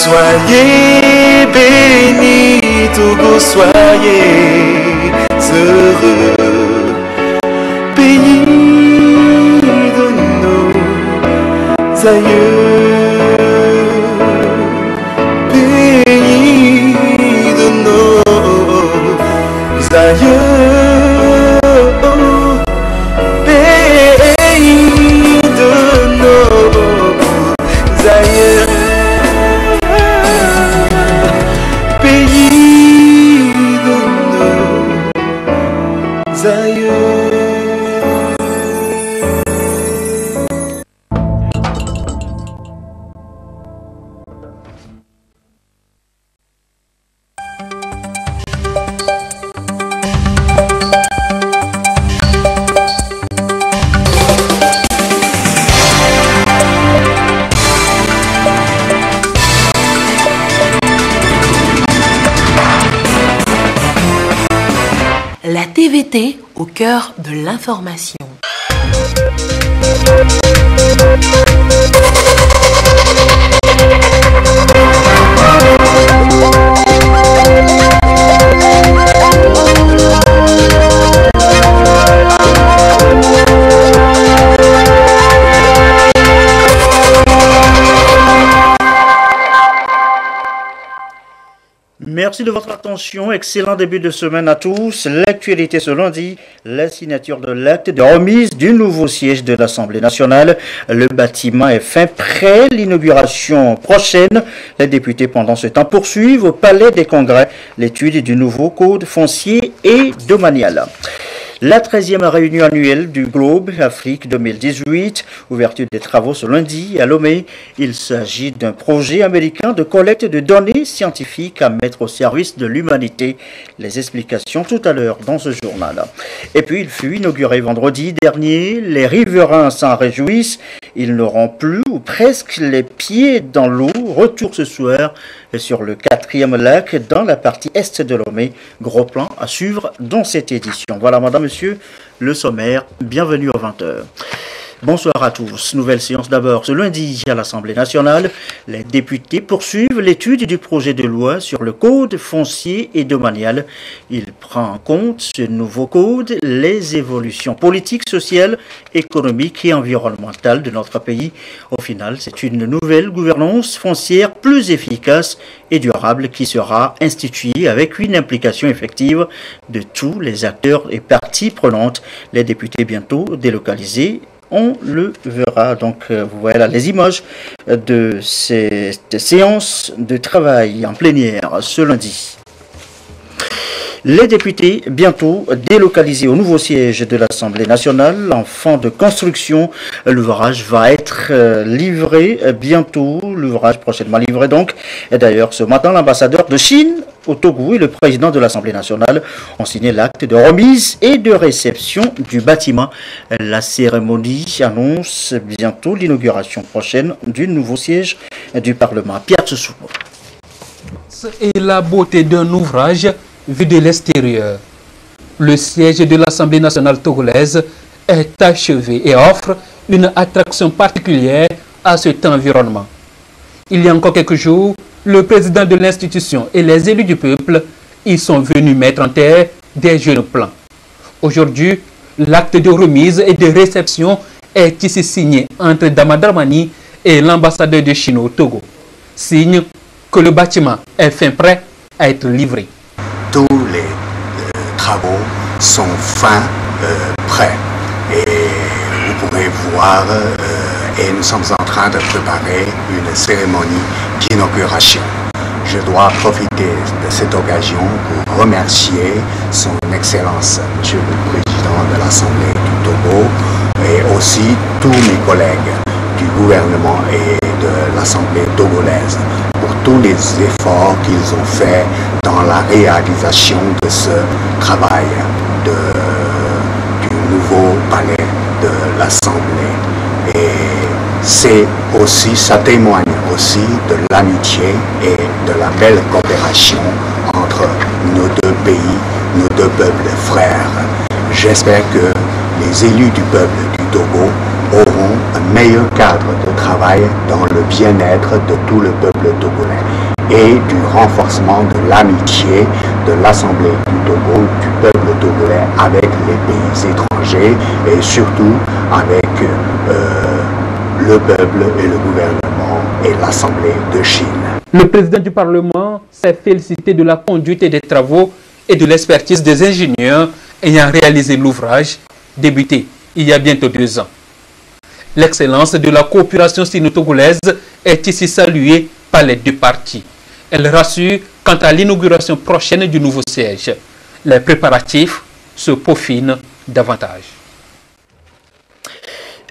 Soyez bénis, Togo, soyez heureux, pays de nos aïeux, pays de nos aïeux, pays de nos aïeux. La TVT au cœur de l'information. Merci de votre attention. Excellent début de semaine à tous. L'actualité ce lundi, la signature de l'acte de remise du nouveau siège de l'Assemblée nationale. Le bâtiment est fin prêt. L'inauguration prochaine. Les députés pendant ce temps poursuivent au Palais des Congrès l'étude du nouveau code foncier et domanial. La 13e réunion annuelle du Globe Afrique 2018, ouverture des travaux ce lundi à Lomé. Il s'agit d'un projet américain de collecte de données scientifiques à mettre au service de l'humanité. Les explications tout à l'heure dans ce journal. Et puis il fut inauguré vendredi dernier. Les riverains s'en réjouissent. Ils n'auront plus ou presque les pieds dans l'eau. Retour ce soir sur le 4e lac dans la partie est de Lomé. Gros plan à suivre dans cette édition. Voilà, madame, monsieur, le sommaire. Bienvenue aux 20h. Bonsoir à tous. Nouvelle séance d'abord ce lundi à l'Assemblée nationale. Les députés poursuivent l'étude du projet de loi sur le code foncier et domanial. Il prend en compte ce nouveau code, les évolutions politiques, sociales, économiques et environnementales de notre pays. Au final, c'est une nouvelle gouvernance foncière plus efficace et durable qui sera instituée avec une implication effective de tous les acteurs et parties prenantes. Les députés bientôt délocalisés. On le verra. Donc, vous voyez là les images de cette séance de travail en plénière ce lundi. Les députés bientôt délocalisés au nouveau siège de l'Assemblée nationale en fin de construction. L'ouvrage va être livré bientôt. L'ouvrage prochainement livré donc. Et d'ailleurs, ce matin, l'ambassadeur de Chine au Togo et le président de l'Assemblée nationale ont signé l'acte de remise et de réception du bâtiment. La cérémonie annonce bientôt l'inauguration prochaine du nouveau siège du Parlement. Pierre Tsoussou. Et la beauté d'un ouvrage vu de l'extérieur. Le siège de l'Assemblée nationale togolaise est achevé et offre une attraction particulière à cet environnement. Il y a encore quelques jours, le président de l'institution et les élus du peuple y sont venus mettre en terre des jeunes plans. Aujourd'hui, l'acte de remise et de réception est ici signé entre Damadramani et l'ambassadeur de Chine au Togo. Signe que le bâtiment est fin prêt à être livré. Tous les travaux sont fin prêts et vous pourrez voir et nous sommes en train de préparer une cérémonie d'inauguration. Je dois profiter de cette occasion pour remercier son Excellence, Monsieur le Président de l'Assemblée du Togo et aussi tous mes collègues du gouvernement et de l'Assemblée togolaise pour tous les efforts qu'ils ont faits dans la réalisation de ce travail du nouveau palais de l'Assemblée. Et c'est aussi, ça témoigne aussi de l'amitié et de la belle coopération entre nos deux pays, nos deux peuples frères. J'espère que les élus du peuple du Togo auront un meilleur cadre de travail dans le bien-être de tout le peuple togolais et du renforcement de l'amitié de l'Assemblée du Togo, du peuple togolais avec les pays étrangers et surtout avec le peuple et le gouvernement et l'Assemblée de Chine. Le président du Parlement s'est félicité de la conduite des travaux et de l'expertise des ingénieurs ayant réalisé l'ouvrage débuté il y a bientôt 2 ans. L'excellence de la coopération sino-togolaise est ici saluée par les 2 parties. Elle rassure quant à l'inauguration prochaine du nouveau siège. Les préparatifs se peaufinent davantage.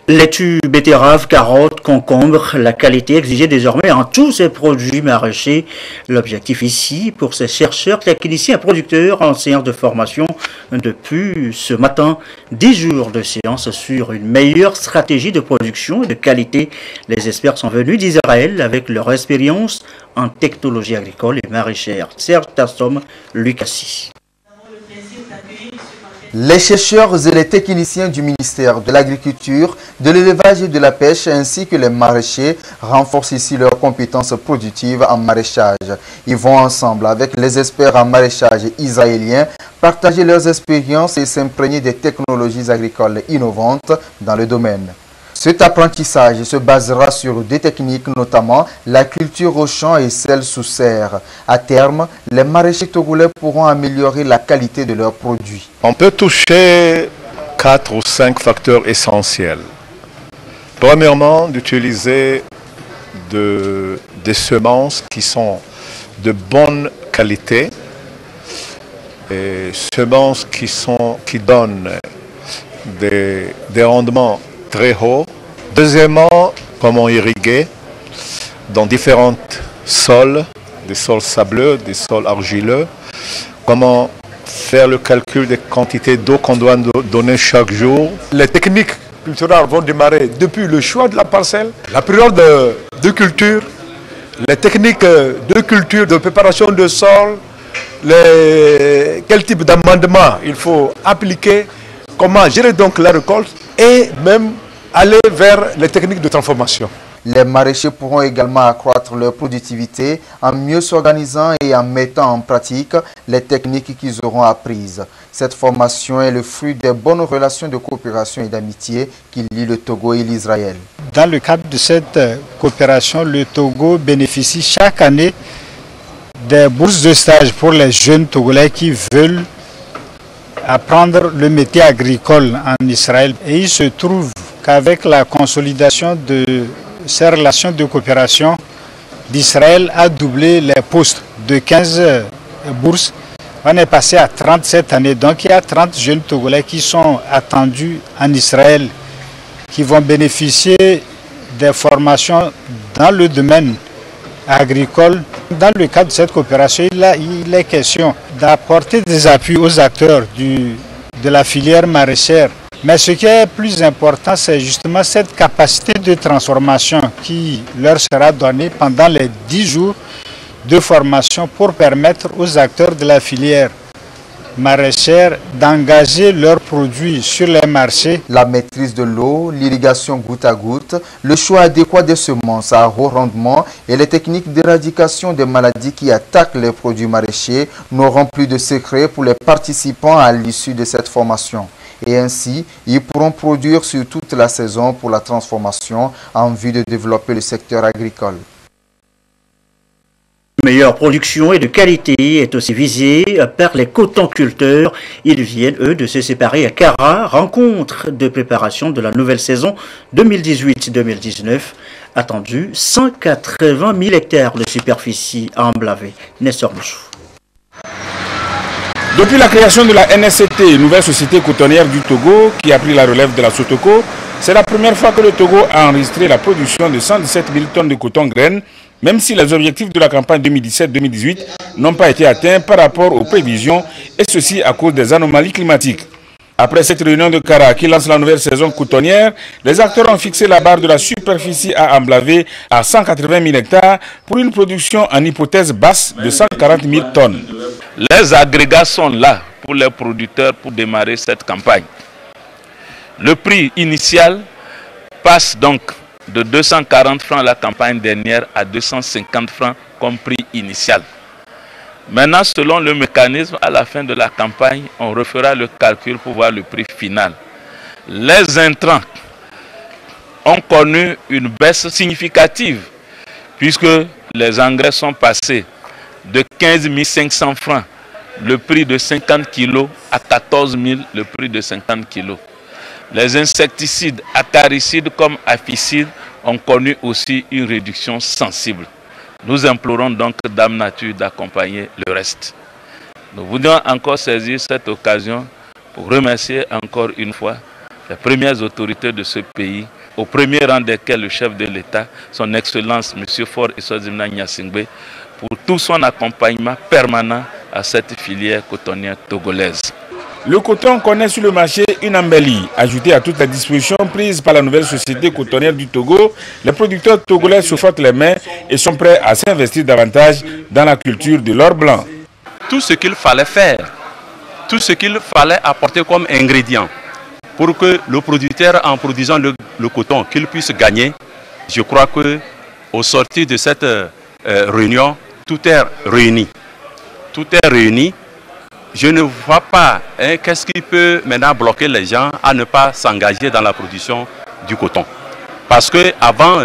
Laitue, betterave, carottes, concombres, la qualité exigée désormais en tous ces produits maraîchers. L'objectif ici, pour ces chercheurs, techniciens et producteurs en séance de formation depuis ce matin, 10 jours de séance sur une meilleure stratégie de production et de qualité. Les experts sont venus d'Israël avec leur expérience en technologie agricole et maraîchère. Serge Tassom, Lucassi. Les chercheurs et les techniciens du ministère de l'Agriculture, de l'Élevage et de la Pêche ainsi que les maraîchers renforcent ici leurs compétences productives en maraîchage. Ils vont ensemble avec les experts en maraîchage israéliens partager leurs expériences et s'imprégner des technologies agricoles innovantes dans le domaine. Cet apprentissage se basera sur 2 techniques, notamment la culture au champ et celle sous serre. À terme, les maraîchers togolais pourront améliorer la qualité de leurs produits. On peut toucher 4 ou 5 facteurs essentiels. Premièrement, d'utiliser des semences qui sont de bonne qualité, et semences qui donnent des rendements très haut. Deuxièmement, comment irriguer dans différents sols, des sols sableux, des sols argileux. Comment faire le calcul des quantités d'eau qu'on doit donner chaque jour. Les techniques culturales vont démarrer depuis le choix de la parcelle, la période de culture, les techniques de culture, de préparation de sol, quel type d'amendement il faut appliquer, comment gérer donc la récolte et même aller vers les techniques de transformation. Les maraîchers pourront également accroître leur productivité en mieux s'organisant et en mettant en pratique les techniques qu'ils auront apprises. Cette formation est le fruit des bonnes relations de coopération et d'amitié qui lient le Togo et l'Israël. Dans le cadre de cette coopération, le Togo bénéficie chaque année des bourses de stage pour les jeunes Togolais qui veulent apprendre le métier agricole en Israël. Et il se trouve qu'avec la consolidation de ces relations de coopération, d'Israël a doublé les postes de 15 bourses. On est passé à 30 cette année. Donc il y a 30 jeunes Togolais qui sont attendus en Israël, qui vont bénéficier des formations dans le domaine agricole. Dans le cadre de cette coopération, il est question d'apporter des appuis aux acteurs de la filière maraîchère. Mais ce qui est plus important, c'est justement cette capacité de transformation qui leur sera donnée pendant les 10 jours de formation pour permettre aux acteurs de la filière maraîchère d'engager leurs produits sur les marchés. La maîtrise de l'eau, l'irrigation goutte à goutte, le choix adéquat des semences à haut rendement et les techniques d'éradication des maladies qui attaquent les produits maraîchers n'auront plus de secret pour les participants à l'issue de cette formation. Et ainsi, ils pourront produire sur toute la saison pour la transformation en vue de développer le secteur agricole. Meilleure production et de qualité est aussi visée par les cotonculteurs. Ils viennent, eux, de se séparer à Kara, rencontre de préparation de la nouvelle saison 2018-2019. Attendu 180 000 hectares de superficie à emblaver. Nestor Mouchou. Depuis la création de la NSCT, nouvelle société cotonnière du Togo, qui a pris la relève de la Sotoko, c'est la première fois que le Togo a enregistré la production de 117 000 tonnes de coton graines, même si les objectifs de la campagne 2017-2018 n'ont pas été atteints par rapport aux prévisions, et ceci à cause des anomalies climatiques. Après cette réunion de Kara qui lance la nouvelle saison cotonnière, les acteurs ont fixé la barre de la superficie à emblaver à 180 000 hectares pour une production en hypothèse basse de 140 000 tonnes. Les agrégats sont là pour les producteurs pour démarrer cette campagne. Le prix initial passe donc de 240 francs la campagne dernière à 250 francs comme prix initial. Maintenant, selon le mécanisme, à la fin de la campagne, on refera le calcul pour voir le prix final. Les intrants ont connu une baisse significative puisque les engrais sont passés de 15 500 francs le prix de 50 kg à 14 000 le prix de 50 kg. Les insecticides acaricides comme apicides ont connu aussi une réduction sensible. Nous implorons donc Dame Nature d'accompagner le reste. Nous voudrions encore saisir cette occasion pour remercier encore une fois les premières autorités de ce pays, au premier rang desquels le chef de l'État, son Excellence M. Faure Eswazimna Gnassingbé, pour tout son accompagnement permanent à cette filière cotonnière togolaise. Le coton connaît sur le marché une embellie. Ajoutée à toutes les dispositions prises par la nouvelle société cotonnière du Togo, les producteurs togolais se frottent les mains et sont prêts à s'investir davantage dans la culture de l'or blanc. Tout ce qu'il fallait faire, tout ce qu'il fallait apporter comme ingrédient pour que le producteur, en produisant le coton, qu'il puisse gagner, je crois qu'au sortir de cette réunion, tout est réuni. Tout est réuni. Je ne vois pas qu'est-ce qui peut maintenant bloquer les gens à ne pas s'engager dans la production du coton. Parce qu'avant,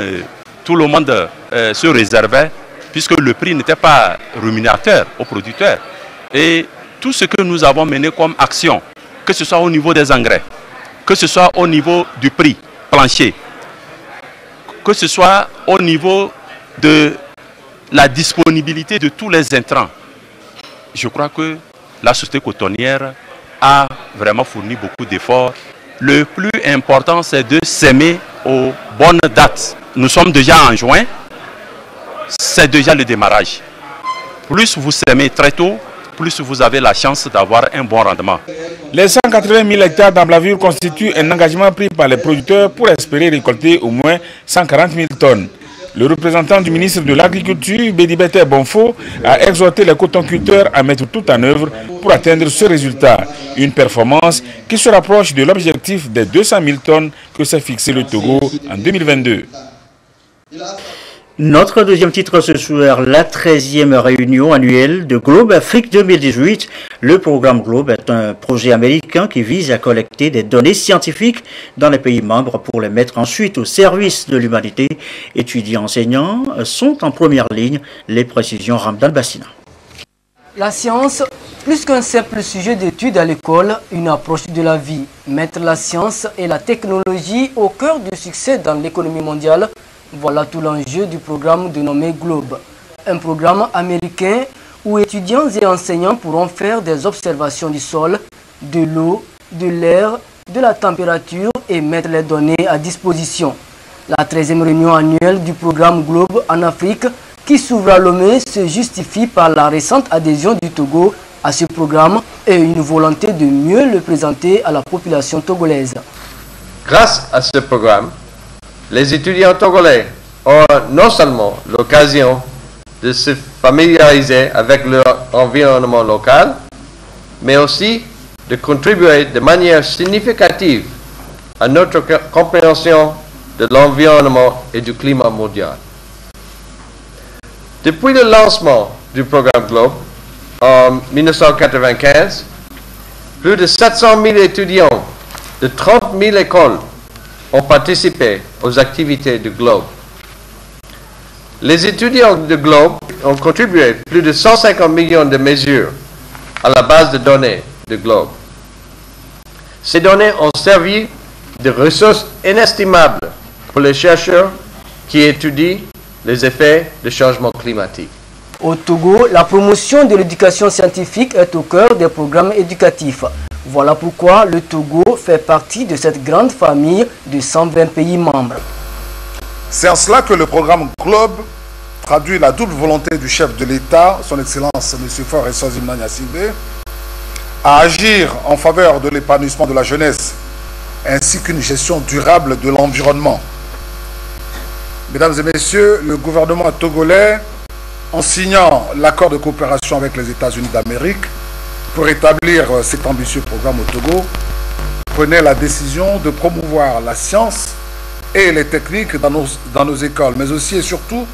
tout le monde se réservait, puisque le prix n'était pas rémunérateur aux producteurs. Et tout ce que nous avons mené comme action, que ce soit au niveau des engrais, que ce soit au niveau du prix plancher, que ce soit au niveau de la disponibilité de tous les intrants, je crois que la société cotonnière a vraiment fourni beaucoup d'efforts. Le plus important, c'est de s'aimer aux bonnes dates. Nous sommes déjà en juin, c'est déjà le démarrage. Plus vous s'aimez très tôt, plus vous avez la chance d'avoir un bon rendement. Les 180 000 hectares d'emblavure constituent un engagement pris par les producteurs pour espérer récolter au moins 140 000 tonnes. Le représentant du ministre de l'Agriculture, Bédibete Bonfo, a exhorté les cotonculteurs à mettre tout en œuvre pour atteindre ce résultat. Une performance qui se rapproche de l'objectif des 200 000 tonnes que s'est fixé le Togo en 2022. Notre deuxième titre ce soir, la 13e réunion annuelle de Globe Afrique 2018. Le programme Globe est un projet américain qui vise à collecter des données scientifiques dans les pays membres pour les mettre ensuite au service de l'humanité. Étudiants, enseignants sont en première ligne. Les précisions, Ramdan Bassina. La science, plus qu'un simple sujet d'étude à l'école, une approche de la vie. Mettre la science et la technologie au cœur du succès dans l'économie mondiale. Voilà tout l'enjeu du programme dénommé Globe. Un programme américain où étudiants et enseignants pourront faire des observations du sol, de l'eau, de l'air, de la température et mettre les données à disposition. La 13e réunion annuelle du programme Globe en Afrique qui s'ouvre à Lomé se justifie par la récente adhésion du Togo à ce programme et une volonté de mieux le présenter à la population togolaise. Grâce à ce programme, les étudiants togolais ont non seulement l'occasion de se familiariser avec leur environnement local, mais aussi de contribuer de manière significative à notre compréhension de l'environnement et du climat mondial. Depuis le lancement du programme Globe en 1995, plus de 700 000 étudiants de 30 000 écoles ont participé aux activités du Globe. Les étudiants de Globe ont contribué plus de 150 millions de mesures à la base de données de Globe. Ces données ont servi de ressources inestimables pour les chercheurs qui étudient les effets du changement climatique. Au Togo, la promotion de l'éducation scientifique est au cœur des programmes éducatifs. Voilà pourquoi le Togo fait partie de cette grande famille de 120 pays membres. C'est en cela que le programme Globe traduit la double volonté du chef de l'État, son Excellence M. Faure Eswazimna Gnassingbé, à agir en faveur de l'épanouissement de la jeunesse ainsi qu'une gestion durable de l'environnement. Mesdames et messieurs, le gouvernement togolais, en signant l'accord de coopération avec les États-Unis d'Amérique, pour établir cet ambitieux programme au Togo, prenait la décision de promouvoir la science et les techniques dans nos écoles, mais aussi et surtout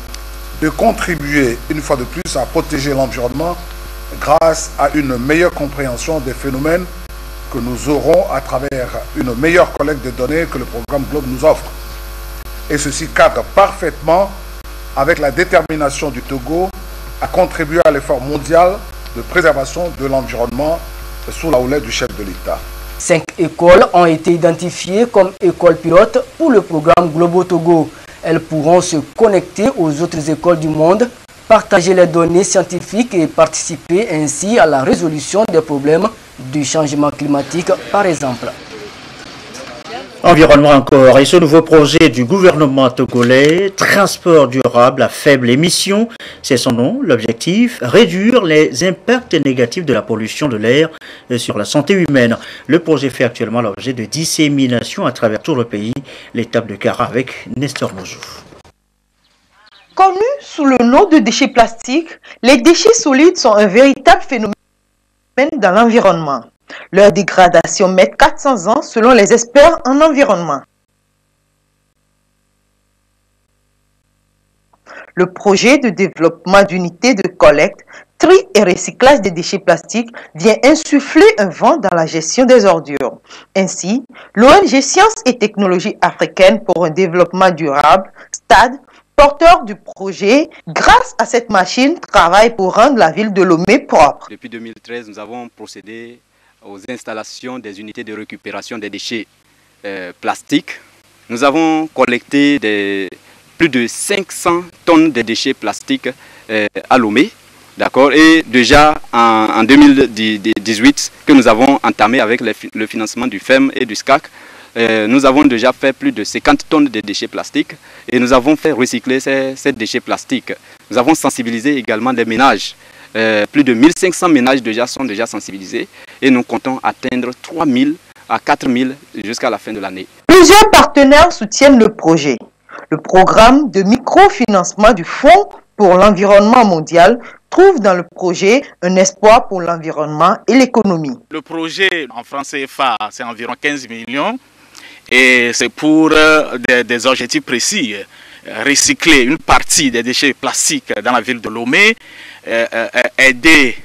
de contribuer une fois de plus à protéger l'environnement grâce à une meilleure compréhension des phénomènes que nous aurons à travers une meilleure collecte de données que le programme GLOBE nous offre. Et ceci cadre parfaitement avec la détermination du Togo à contribuer à l'effort mondial de préservation de l'environnement sous la houlette du chef de l'État. 5 écoles ont été identifiées comme écoles pilotes pour le programme Globo Togo. Elles pourront se connecter aux autres écoles du monde, partager les données scientifiques et participer ainsi à la résolution des problèmes du changement climatique, par exemple. Environnement encore, et ce nouveau projet du gouvernement togolais, transport durable à faible émission, c'est son nom, l'objectif, réduire les impacts négatifs de la pollution de l'air sur la santé humaine. Le projet fait actuellement l'objet de dissémination à travers tout le pays, l'étape de Kara avec Nestor Mojou. Connus sous le nom de déchets plastiques, les déchets solides sont un véritable phénomène dans l'environnement. Leur dégradation met 400 ans selon les experts en environnement. Le projet de développement d'unités de collecte, tri et recyclage des déchets plastiques vient insuffler un vent dans la gestion des ordures. Ainsi, l'ONG Sciences et Technologies africaines pour un développement durable, STAD, porteur du projet, grâce à cette machine, travaille pour rendre la ville de Lomé propre. Depuis 2013, nous avons procédé aux installations des unités de récupération des déchets plastiques. Nous avons collecté plus de 500 tonnes de déchets plastiques à Lomé. D'accord. Et déjà en 2018, que nous avons entamé avec le financement du FEM et du SCAC, nous avons déjà fait plus de 50 tonnes de déchets plastiques et nous avons fait recycler ces déchets plastiques. Nous avons sensibilisé également des ménages. Plus de 1500 ménages sont déjà sensibilisés et nous comptons atteindre 3000 à 4000 jusqu'à la fin de l'année. Plusieurs partenaires soutiennent le projet. Le programme de microfinancement du Fonds pour l'environnement mondial trouve dans le projet un espoir pour l'environnement et l'économie. Le projet en francs CFA, c'est environ 15 millions et c'est pour des objectifs précis. Recycler une partie des déchets plastiques dans la ville de Lomé, aider,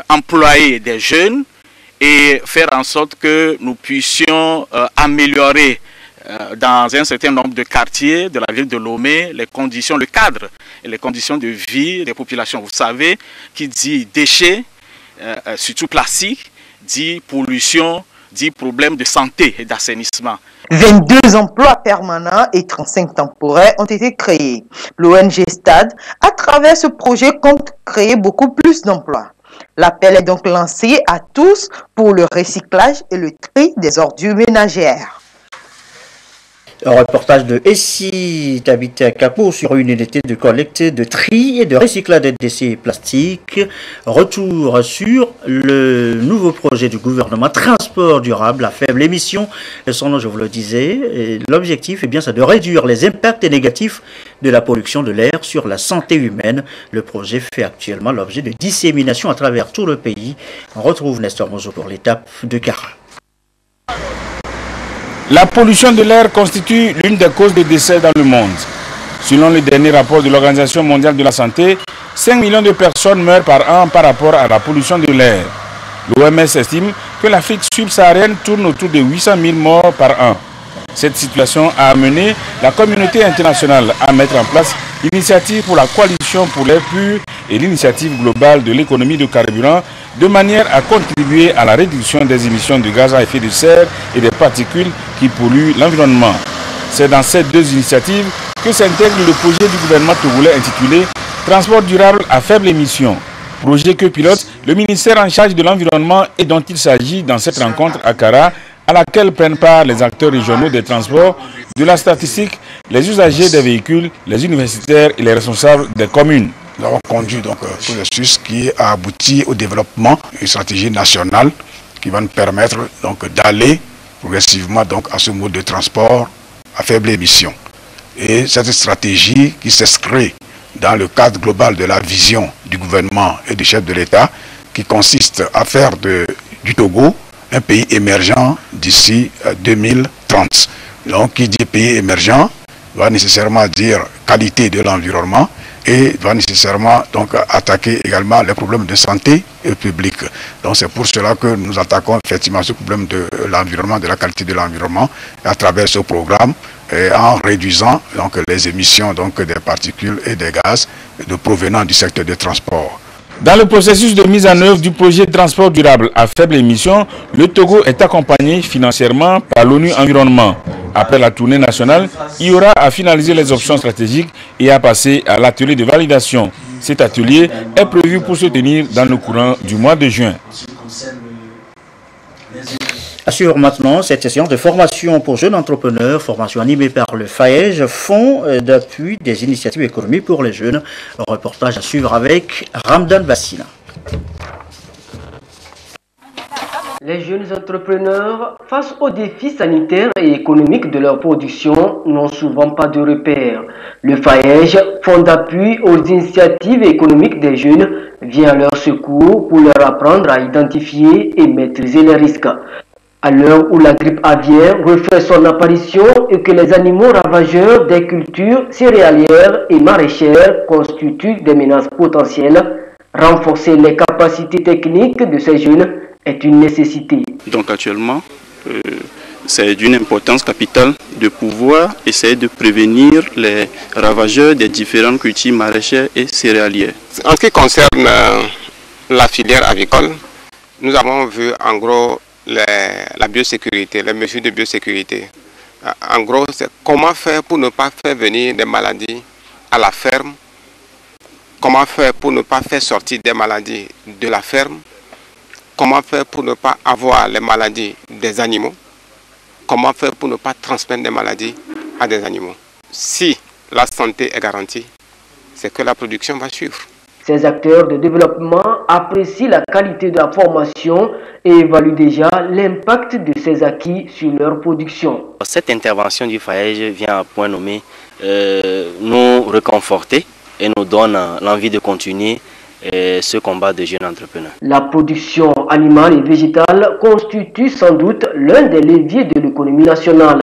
employer des jeunes et faire en sorte que nous puissions améliorer dans un certain nombre de quartiers de la ville de Lomé les conditions, le cadre et les conditions de vie des populations. Vous savez, qui dit déchets, surtout plastique, dit pollution, dit problème de santé et d'assainissement. 22 emplois permanents et 35 temporaires ont été créés. L'ONG STAD, à travers ce projet, compte créer beaucoup plus d'emplois. L'appel est donc lancé à tous pour le recyclage et le tri des ordures ménagères. Un reportage de Essi d'habiter à Capo sur une unité de collecte, de tri et de recyclage des déchets plastiques. Retour sur le nouveau projet du gouvernement transport durable à faible émission. Son nom, je vous le disais, l'objectif est bien ça de réduire les impacts négatifs de la pollution de l'air sur la santé humaine. Le projet fait actuellement l'objet de dissémination à travers tout le pays. On retrouve Nestor Mozo pour l'étape de Kara. La pollution de l'air constitue l'une des causes de décès dans le monde. Selon le dernier rapport de l'Organisation mondiale de la santé, 5 millions de personnes meurent par an par rapport à la pollution de l'air. L'OMS estime que l'Afrique subsaharienne tourne autour de 800 000 morts par an. Cette situation a amené la communauté internationale à mettre en place l'initiative pour la coalition pour l'air pur et l'initiative globale de l'économie de carburant de manière à contribuer à la réduction des émissions de gaz à effet de serre et des particules qui polluent l'environnement. C'est dans ces deux initiatives que s'intègre le projet du gouvernement togolais intitulé « Transport durable à faible émission ». Projet que pilote le ministère en charge de l'environnement et dont il s'agit dans cette rencontre à Kara, à laquelle prennent part les acteurs régionaux des transports, de la statistique, les usagers des véhicules, les universitaires et les responsables des communes. Nous avons conduit donc un processus qui a abouti au développement d'une stratégie nationale qui va nous permettre donc d'aller progressivement donc à ce mode de transport à faible émission. Et cette stratégie qui s'inscrit dans le cadre global de la vision du gouvernement et du chef de l'État qui consiste à faire du Togo un pays émergent d'ici 2030. Donc, qui dit pays émergent va nécessairement dire qualité de l'environnement et va nécessairement donc attaquer également les problèmes de santé publique. Donc c'est pour cela que nous attaquons effectivement ce problème de l'environnement, de la qualité de l'environnement à travers ce programme en réduisant donc les émissions donc des particules et des gaz provenant du secteur des transports. Dans le processus de mise en œuvre du projet de transport durable à faible émission, le Togo est accompagné financièrement par l'ONU Environnement. Après la tournée nationale, il y aura à finaliser les options stratégiques et à passer à l'atelier de validation. Cet atelier est prévu pour se tenir dans le courant du mois de juin. Assure maintenant cette séance de formation pour jeunes entrepreneurs, formation animée par le FAEJ, Fonds d'appui des initiatives économiques pour les jeunes. Reportage à suivre avec Ramdan Bassina. Les jeunes entrepreneurs, face aux défis sanitaires et économiques de leur production, n'ont souvent pas de repères. Le FAEJ, Fonds d'appui aux initiatives économiques des jeunes, vient à leur secours pour leur apprendre à identifier et maîtriser les risques. À l'heure où la grippe aviaire refait son apparition et que les animaux ravageurs des cultures céréalières et maraîchères constituent des menaces potentielles, renforcer les capacités techniques de ces jeunes est une nécessité. Donc actuellement, c'est d'une importance capitale de pouvoir essayer de prévenir les ravageurs des différentes cultures maraîchères et céréalières. En ce qui concerne la filière avicole, nous avons vu en gros la biosécurité, les mesures de biosécurité. En gros, c'est comment faire pour ne pas faire venir des maladies à la ferme, comment faire pour ne pas faire sortir des maladies de la ferme, comment faire pour ne pas avoir les maladies des animaux, comment faire pour ne pas transmettre des maladies à des animaux. Si la santé est garantie, c'est que la production va suivre. Ces acteurs de développement apprécient la qualité de la formation et évaluent déjà l'impact de ces acquis sur leur production. Cette intervention du FAEJ vient à point nommé nous réconforter et nous donne l'envie de continuer ce combat de jeunes entrepreneurs. La production animale et végétale constitue sans doute l'un des leviers de l'économie nationale.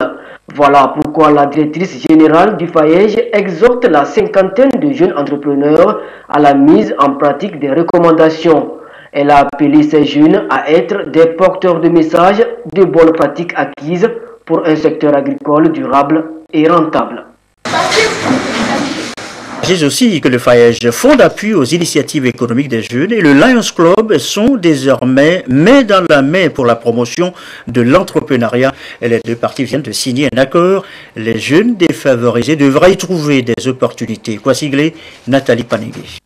Voilà pourquoi la directrice générale du FAEJ exhorte la cinquantaine de jeunes entrepreneurs à la mise en pratique des recommandations. Elle a appelé ces jeunes à être des porteurs de messages de bonnes pratiques acquises pour un secteur agricole durable et rentable. Je dis aussi que le FAEJ, Fonds d'appui aux initiatives économiques des jeunes, et le Lions Club sont désormais main dans la main pour la promotion de l'entrepreneuriat. Et les deux parties viennent de signer un accord. Les jeunes défavorisés devraient y trouver des opportunités. Quoi sigler? Nathalie Panegui.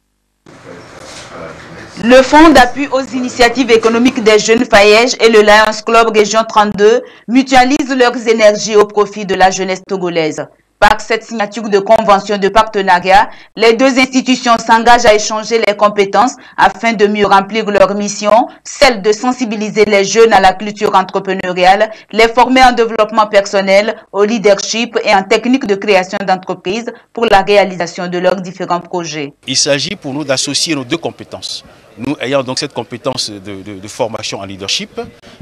Le Fonds d'appui aux initiatives économiques des jeunes FAEJ et le Lions Club Région 32 mutualisent leurs énergies au profit de la jeunesse togolaise. Par cette signature de convention de partenariat, les deux institutions s'engagent à échanger les compétences afin de mieux remplir leur mission, celle de sensibiliser les jeunes à la culture entrepreneuriale, les former en développement personnel, au leadership et en technique de création d'entreprises pour la réalisation de leurs différents projets. Il s'agit pour nous d'associer nos deux compétences. Nous ayant donc cette compétence de formation en leadership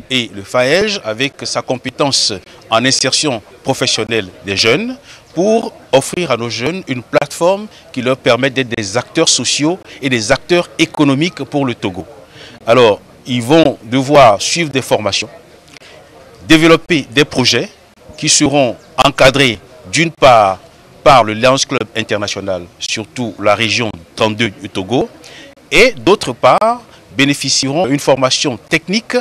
et le FAEJ avec sa compétence en insertion professionnelle des jeunes pour offrir à nos jeunes une plateforme qui leur permet d'être des acteurs sociaux et des acteurs économiques pour le Togo. Alors, ils vont devoir suivre des formations, développer des projets qui seront encadrés d'une part par le Lions Club International, surtout la région 32 du Togo, et d'autre part bénéficieront d'une formation technique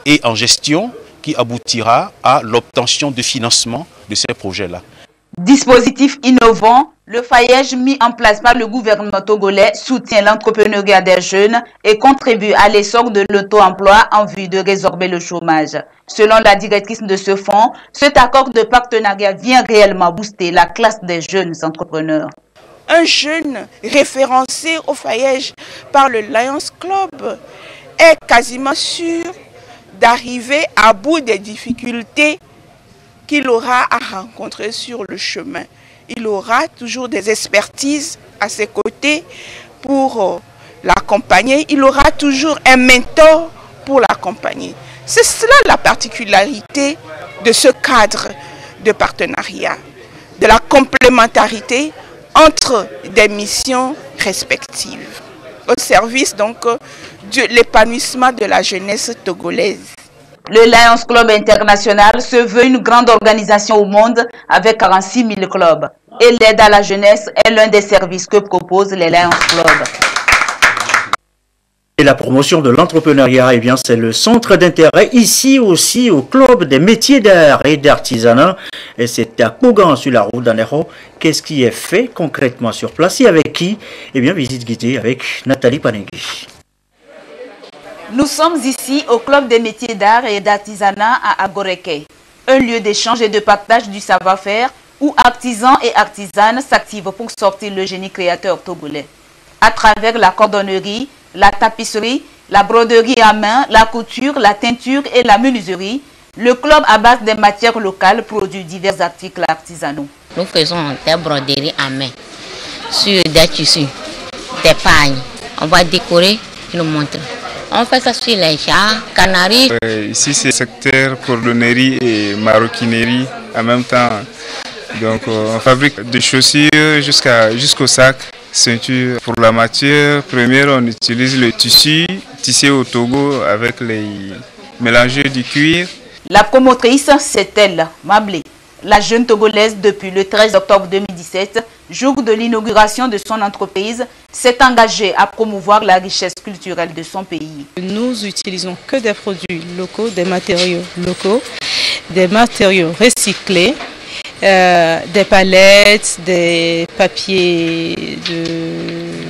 et en gestion qui aboutira à l'obtention de financement de ces projets-là. Dispositif innovant, le FAEJ mis en place par le gouvernement togolais soutient l'entrepreneuriat des jeunes et contribue à l'essor de l'auto-emploi en vue de résorber le chômage. Selon la directrice de ce fonds, cet accord de partenariat vient réellement booster la classe des jeunes entrepreneurs. Un jeune référencé au FAEJ par le Lions Club est quasiment sûr d'arriver à bout des difficultés qu'il aura à rencontrer sur le chemin. Il aura toujours des expertises à ses côtés pour l'accompagner. Il aura toujours un mentor pour l'accompagner. C'est cela la particularité de ce cadre de partenariat, de la complémentarité entre des missions respectives, au service donc de l'épanouissement de la jeunesse togolaise. Le Lions Club International se veut une grande organisation au monde avec 46 000 clubs. Et l'aide à la jeunesse est l'un des services que proposent les Lions Club. Et la promotion de l'entrepreneuriat, eh bien, c'est le centre d'intérêt ici aussi au Club des métiers d'art et d'artisanat. Et c'est à Kougan sur la route d'Anero. Qu'est-ce qui est fait concrètement sur place et avec qui? Eh bien, visite guidée avec Nathalie Panegui. Nous sommes ici au Club des métiers d'art et d'artisanat à Agoreke, un lieu d'échange et de partage du savoir-faire où artisans et artisanes s'activent pour sortir le génie créateur togolais. À travers la cordonnerie, la tapisserie, la broderie à main, la couture, la teinture et la menuiserie, le club à base des matières locales produit divers articles artisanaux. Nous faisons des broderies à main sur des tissus, des pagnes. On va décorer et nous montrer. On fait ça sur les chats, canaries. Ici, c'est secteur cordonnerie et maroquinerie en même temps. Donc, on fabrique des chaussures jusqu'au sac, ceinture. Pour la matière première, on utilise le tissu, tissé au Togo avec les mélangeurs du cuir. La promotrice, c'est elle, Mablé, la jeune Togolaise depuis le 13 octobre 2017, jour de l'inauguration de son entreprise, s'est engagée à promouvoir la richesse culturelle de son pays. Nous utilisons que des produits locaux, des matériaux recyclés, des palettes, des papiers de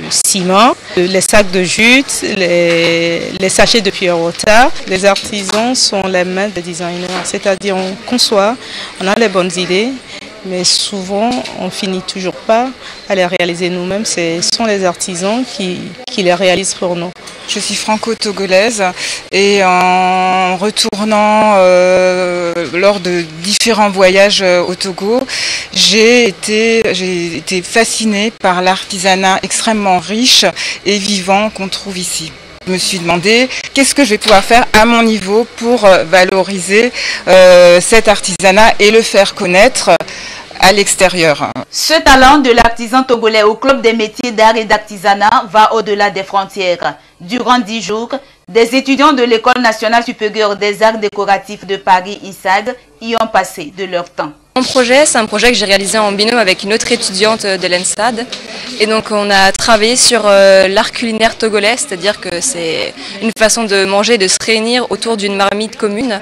ciment, les sacs de jute, les sachets de Pierrota. Les artisans sont les mains des designers, c'est-à-dire on conçoit, on a les bonnes idées, mais souvent on finit toujours pas à les réaliser nous-mêmes. Ce sont les artisans qui les réalisent pour nous. Je suis franco-togolaise et en retournant lors de différents voyages au Togo, j'ai été fascinée par l'artisanat extrêmement riche et vivant qu'on trouve ici. Je me suis demandé qu'est-ce que je vais pouvoir faire à mon niveau pour valoriser cet artisanat et le faire connaître à l'extérieur. Ce talent de l'artisan togolais au Club des métiers d'art et d'artisanat va au-delà des frontières. Durant 10 jours, des étudiants de l'École nationale supérieure des arts décoratifs de Paris, ISAD, y ont passé de leur temps. Mon projet, c'est un projet que j'ai réalisé en binôme avec une autre étudiante de l'ENSAD. Et donc on a travaillé sur l'art culinaire togolais, c'est-à-dire que c'est une façon de manger, de se réunir autour d'une marmite commune,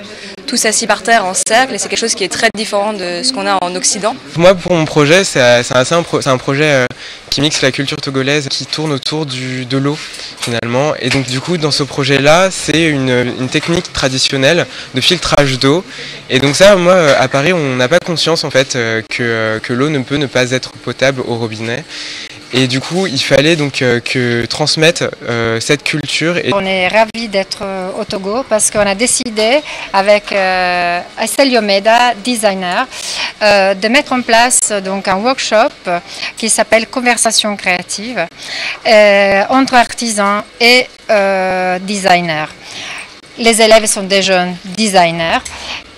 tous assis par terre en cercle, et c'est quelque chose qui est très différent de ce qu'on a en Occident. Moi, pour mon projet, c'est un projet qui mixe la culture togolaise, qui tourne autour de l'eau finalement. Et donc du coup, dans ce projet-là, c'est une technique traditionnelle de filtrage d'eau. Et donc ça, moi, à Paris, on n'a pas conscience en fait que l'eau ne peut ne pas être potable au robinet. Et du coup, il fallait donc transmettre cette culture. On est ravis d'être au Togo parce qu'on a décidé avec Estelle Yomeda, designer, de mettre en place donc un workshop qui s'appelle Conversation créative entre artisans et designers. Les élèves sont des jeunes designers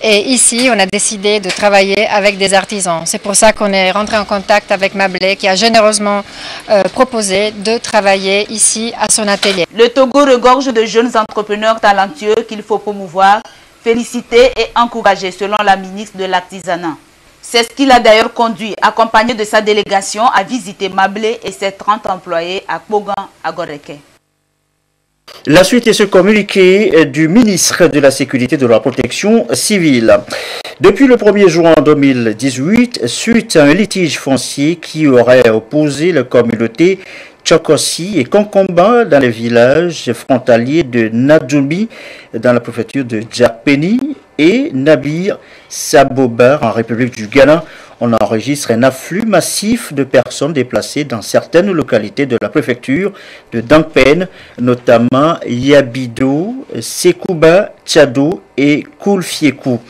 et ici on a décidé de travailler avec des artisans. C'est pour ça qu'on est rentré en contact avec Mablé qui a généreusement proposé de travailler ici à son atelier. Le Togo regorge de jeunes entrepreneurs talentueux qu'il faut promouvoir, féliciter et encourager selon la ministre de l'Artisanat. C'est ce qui l'a d'ailleurs conduit, accompagné de sa délégation, à visiter Mablé et ses 30 employés à Kougan, à Goreke. La suite est ce communiqué du ministre de la Sécurité et de la Protection civile. Depuis le 1er juin 2018, suite à un litige foncier qui aurait opposé la communauté Tchokossi et Konkomba dans les villages frontaliers de Nadjoumi dans la préfecture de Djarpeni et Nabir Sabobar en République du Ghana, on enregistre un afflux massif de personnes déplacées dans certaines localités de la préfecture de Dangpen, notamment Yabido, Sekouba, Tchado et Koulfiekou.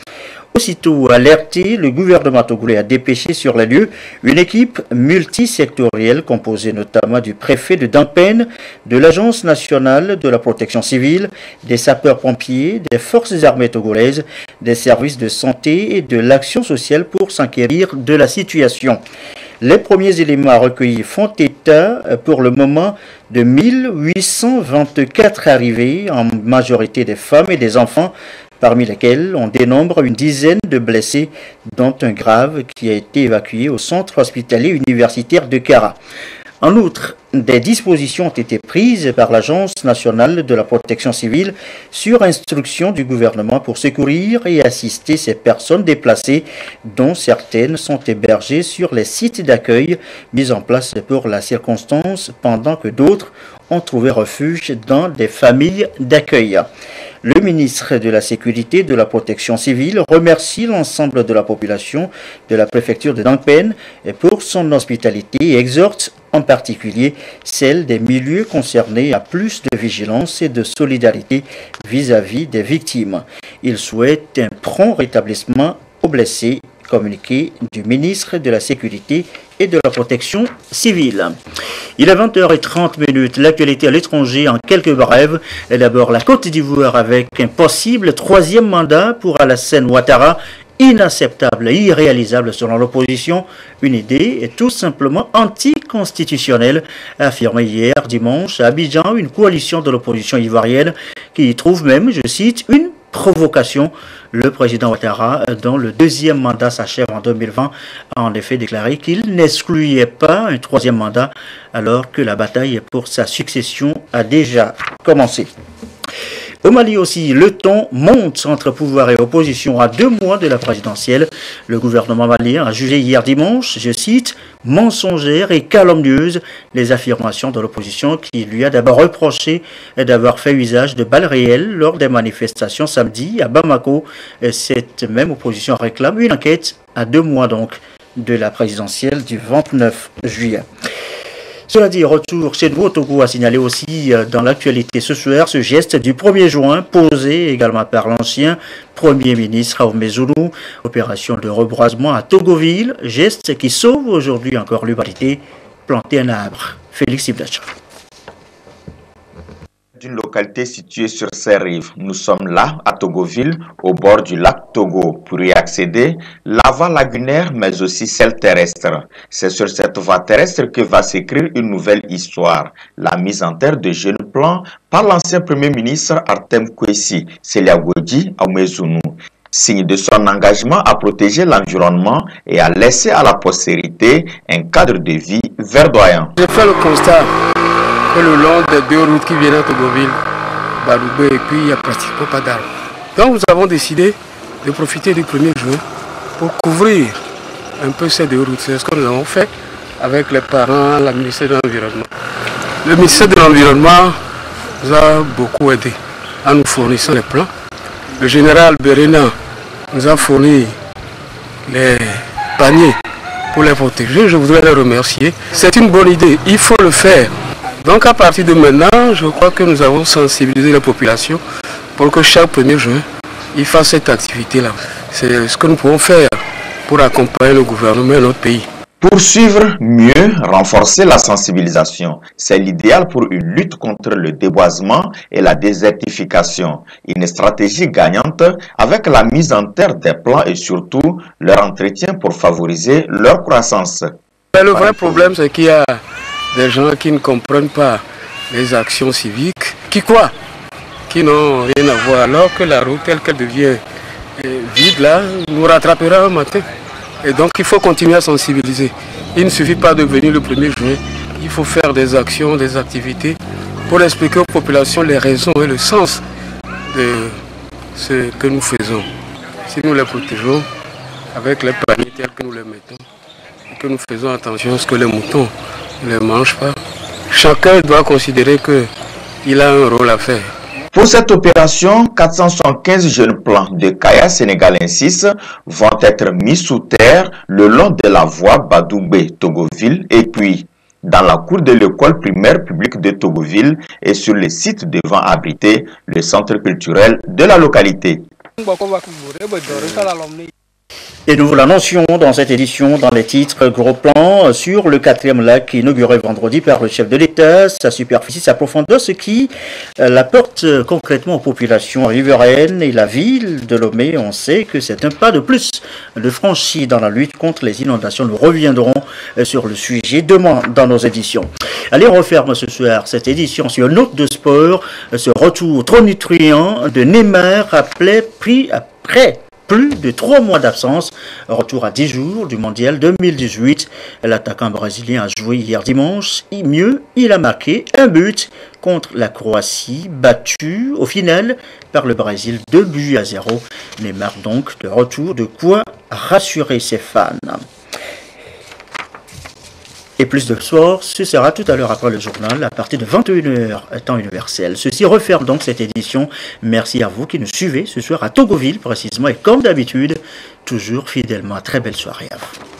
Aussitôt alerté, le gouvernement togolais a dépêché sur les lieux une équipe multisectorielle composée notamment du préfet de Dampène, de l'Agence nationale de la protection civile, des sapeurs-pompiers, des forces armées togolaises, des services de santé et de l'action sociale pour s'enquérir de la situation. Les premiers éléments recueillis font état pour le moment de 1824 arrivées, en majorité des femmes et des enfants, parmi lesquels on dénombre une dizaine de blessés, dont un grave qui a été évacué au centre hospitalier universitaire de Kara. En outre, des dispositions ont été prises par l'Agence nationale de la protection civile sur instruction du gouvernement pour secourir et assister ces personnes déplacées, dont certaines sont hébergées sur les sites d'accueil mis en place pour la circonstance, pendant que d'autres ont trouvé refuge dans des familles d'accueil. Le ministre de la Sécurité et de la Protection civile remercie l'ensemble de la population de la préfecture de Dampène pour son hospitalité et exhorte en particulier celle des milieux concernés à plus de vigilance et de solidarité vis-à-vis des victimes. Il souhaite un prompt rétablissement aux blessés, communiqué du ministre de la Sécurité et de la Protection civile. Il est 20h30, l'actualité à l'étranger en quelques brèves. Et d'abord la Côte d'Ivoire avec un possible troisième mandat pour Alassane Ouattara, inacceptable et irréalisable selon l'opposition. Une idée est tout simplement anticonstitutionnelle, a affirmé hier dimanche à Abidjan une coalition de l'opposition ivoirienne qui trouve même, je cite, une provocation. Le président Ouattara, dont le deuxième mandat s'achève en 2020, a en effet déclaré qu'il n'excluait pas un troisième mandat alors que la bataille pour sa succession a déjà commencé. Au Mali aussi, le ton monte entre pouvoir et opposition à 2 mois de la présidentielle. Le gouvernement malien a jugé hier dimanche, je cite, « mensongères et calomnieuses » les affirmations de l'opposition qui lui a d'abord reproché d'avoir fait usage de balles réelles lors des manifestations samedi à Bamako. Cette même opposition réclame une enquête à 2 mois donc de la présidentielle du 29 juillet. Cela dit, retour chez nous au Togo a signalé aussi dans l'actualité ce soir ce geste du 1er juin posé également par l'ancien Premier ministre Ahmed Zoulou, opération de reboisement à Togoville, geste qui sauve aujourd'hui encore l'humanité, planter un arbre. Félix Iblacha. D'une localité située sur ces rives. Nous sommes là, à Togoville, au bord du lac Togo. Pour y accéder, la voie lagunaire, mais aussi celle terrestre. C'est sur cette voie terrestre que va s'écrire une nouvelle histoire. La mise en terre de jeunes plans par l'ancien Premier ministre Artem Kwesi Seliagodji Ahmed-Zounou. Signe de son engagement à protéger l'environnement et à laisser à la postérité un cadre de vie verdoyant. J'ai fait le constat que le long des 2 routes qui viennent à Togoville, Baroubé et puis il n'y a pratiquement pas d'arbres. Donc nous avons décidé de profiter du 1er juin pour couvrir un peu ces 2 routes. C'est ce que nous avons fait avec les parents, le ministère de l'Environnement. Le ministère de l'Environnement nous a beaucoup aidé en nous fournissant les plans. Le général Berena nous a fourni les paniers pour les protéger. Je voudrais les remercier. C'est une bonne idée, il faut le faire. Donc à partir de maintenant, je crois que nous avons sensibilisé la population pour que chaque 1er juin, ils fassent cette activité-là. C'est ce que nous pouvons faire pour accompagner le gouvernement et notre pays. Poursuivre, mieux, renforcer la sensibilisation. C'est l'idéal pour une lutte contre le déboisement et la désertification. Une stratégie gagnante avec la mise en terre des plants et surtout leur entretien pour favoriser leur croissance. Mais le vrai problème, c'est qu'il y a des gens qui ne comprennent pas les actions civiques, qui croient, qui n'ont rien à voir, alors que la route telle qu'elle devient vide, là, nous rattrapera un matin. Et donc il faut continuer à sensibiliser. Il ne suffit pas de venir le 1er juin, il faut faire des actions, des activités pour expliquer aux populations les raisons et le sens de ce que nous faisons. Si nous les protégeons avec les paniers tels que nous les mettons, et que nous faisons attention à ce que les moutons ne les mangent pas, chacun doit considérer qu'il a un rôle à faire. Pour cette opération, 475 jeunes plants de Kaya sénégalensis vont être mis sous terre le long de la voie Badoubé-Togoville et puis dans la cour de l'école primaire publique de Togoville et sur le site devant abriter le centre culturel de la localité. Et nous vous l'annoncions dans cette édition, dans les titres gros plan sur le 4e lac inauguré vendredi par le chef de l'État, sa superficie, sa profondeur, ce qui l'apporte concrètement aux populations riveraines et la ville de Lomé. On sait que c'est un pas de plus de franchi dans la lutte contre les inondations. Nous reviendrons sur le sujet demain dans nos éditions. Allez, on referme ce soir cette édition sur une note de sport. Ce retour trop nutrient de Neymar pris après plus de 3 mois d'absence. Retour à 10 jours du mondial 2018. L'attaquant brésilien a joué hier dimanche. Mieux, il a marqué un but contre la Croatie, battue au final par le Brésil 2-0. Neymar donc de retour, de quoi rassurer ses fans. Et plus de sport, ce sera tout à l'heure après le journal, à partir de 21h, temps universel. Ceci referme donc cette édition. Merci à vous qui nous suivez ce soir à Togoville, précisément, et comme d'habitude, toujours fidèlement. Très belle soirée à vous.